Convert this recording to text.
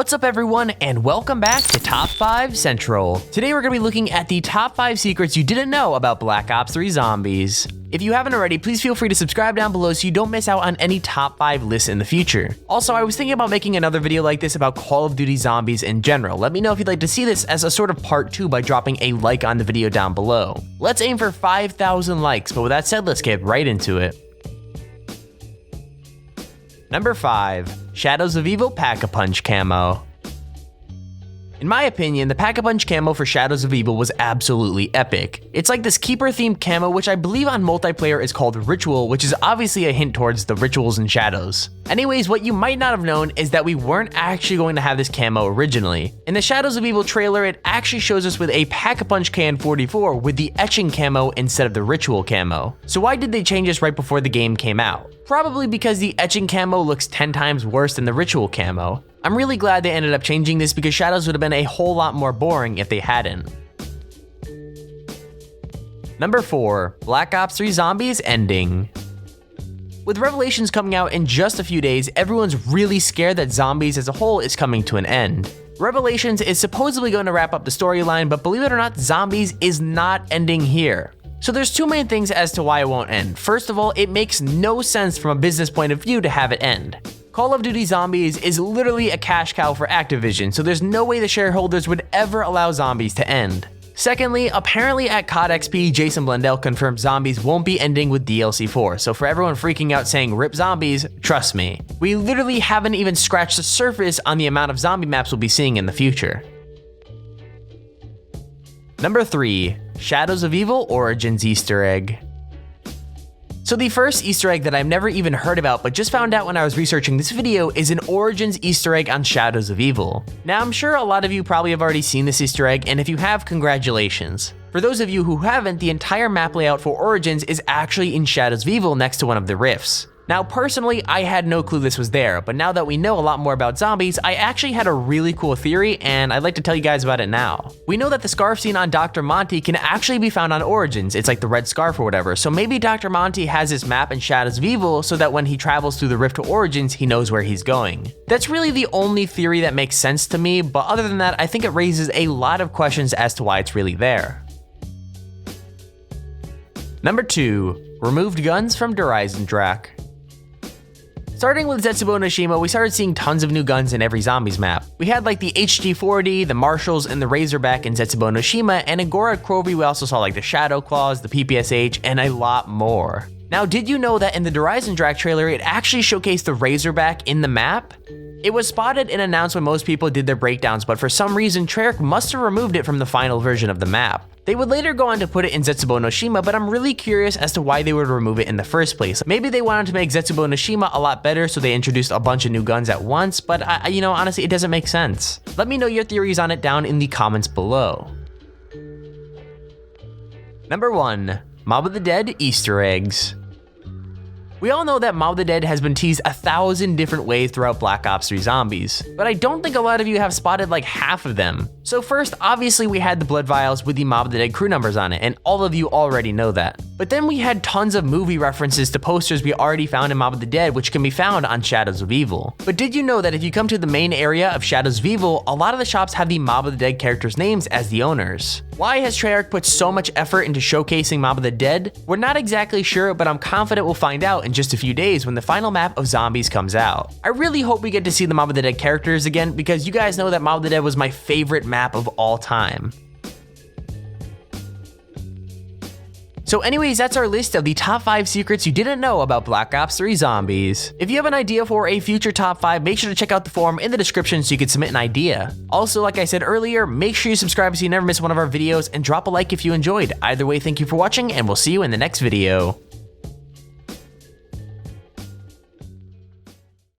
What's up everyone, and welcome back to Top 5 Central. Today we're going to be looking at the top 5 secrets you didn't know about Black Ops 3 Zombies. If you haven't already, please feel free to subscribe down below so you don't miss out on any top 5 lists in the future. Also, I was thinking about making another video like this about Call of Duty Zombies in general. Let me know if you'd like to see this as a sort of part 2 by dropping a like on the video down below. Let's aim for 5,000 likes, but with that said, let's get right into it. Number 5. Shadows of Evil Pack-a-Punch Camo. In my opinion, the Pack-a-Punch camo for Shadows of Evil was absolutely epic. It's like this keeper-themed camo, which I believe on multiplayer is called Ritual, which is obviously a hint towards the rituals and shadows. Anyways, what you might not have known is that we weren't actually going to have this camo originally. In the Shadows of Evil trailer, it actually shows us with a Pack-a-Punch KN-44 with the etching camo instead of the Ritual camo. So why did they change this right before the game came out? Probably because the etching camo looks 10 times worse than the Ritual camo. I'm really glad they ended up changing this because Shadows would have been a whole lot more boring if they hadn't. Number 4. Black Ops 3 Zombies Ending. With Revelations coming out in just a few days, everyone's really scared that Zombies as a whole is coming to an end. Revelations is supposedly going to wrap up the storyline, but believe it or not, Zombies is not ending here. So there's two main things as to why it won't end. First of all, it makes no sense from a business point of view to have it end. Call of Duty Zombies is literally a cash cow for Activision, so there's no way the shareholders would ever allow Zombies to end. Secondly, apparently at COD XP, Jason Blundell confirmed Zombies won't be ending with DLC 4, so for everyone freaking out saying RIP Zombies, trust me. We literally haven't even scratched the surface on the amount of zombie maps we'll be seeing in the future. Number 3. Shadows of Evil Origins Easter Egg. So the first Easter egg that I've never even heard about but just found out when I was researching this video is an Origins Easter egg on Shadows of Evil. Now I'm sure a lot of you probably have already seen this Easter egg, and if you have, congratulations. For those of you who haven't, the entire map layout for Origins is actually in Shadows of Evil next to one of the rifts. Now personally, I had no clue this was there, but now that we know a lot more about zombies, I actually had a really cool theory, and I'd like to tell you guys about it now. We know that the scarf seen on Dr. Monty can actually be found on Origins. It's like the red scarf or whatever, so maybe Dr. Monty has this map in Shadows of Evil so that when he travels through the rift to Origins, he knows where he's going. That's really the only theory that makes sense to me, but other than that, I think it raises a lot of questions as to why it's really there. Number 2. Removed guns from Eisendrache. Starting with Zetsubo Noshima, we started seeing tons of new guns in every Zombies map. We had like the HG-40, the Marshalls, and the Razorback in Zetsubo Noshima, and in Gorod Krovi we also saw like the Shadow Claws, the PPSH, and a lot more. Now, did you know that in the Eisendrache trailer, it actually showcased the Razorback in the map? It was spotted and announced when most people did their breakdowns, but for some reason, Treyarch must have removed it from the final version of the map. They would later go on to put it in Zetsubo Noshima, but I'm really curious as to why they would remove it in the first place. Maybe they wanted to make Zetsubo Noshima a lot better, so they introduced a bunch of new guns at once, but honestly, it doesn't make sense. Let me know your theories on it down in the comments below. Number 1. Mob of the Dead Easter Eggs. We all know that Mob of the Dead has been teased 1,000 different ways throughout Black Ops 3 Zombies, but I don't think a lot of you have spotted like half of them. So first, obviously we had the blood vials with the Mob of the Dead crew numbers on it, and all of you already know that. But then we had tons of movie references to posters we already found in Mob of the Dead, which can be found on Shadows of Evil. But did you know that if you come to the main area of Shadows of Evil, a lot of the shops have the Mob of the Dead characters' names as the owners? Why has Treyarch put so much effort into showcasing Mob of the Dead? We're not exactly sure, but I'm confident we'll find out in just a few days when the final map of Zombies comes out. I really hope we get to see the Mob of the Dead characters again, because you guys know that Mob of the Dead was my favorite map of all time. So anyways, that's our list of the top 5 secrets you didn't know about Black Ops 3 Zombies. If you have an idea for a future top 5, make sure to check out the forum in the description so you can submit an idea. Also, like I said earlier, make sure you subscribe so you never miss one of our videos, and drop a like if you enjoyed. Either way, thank you for watching, and we'll see you in the next video.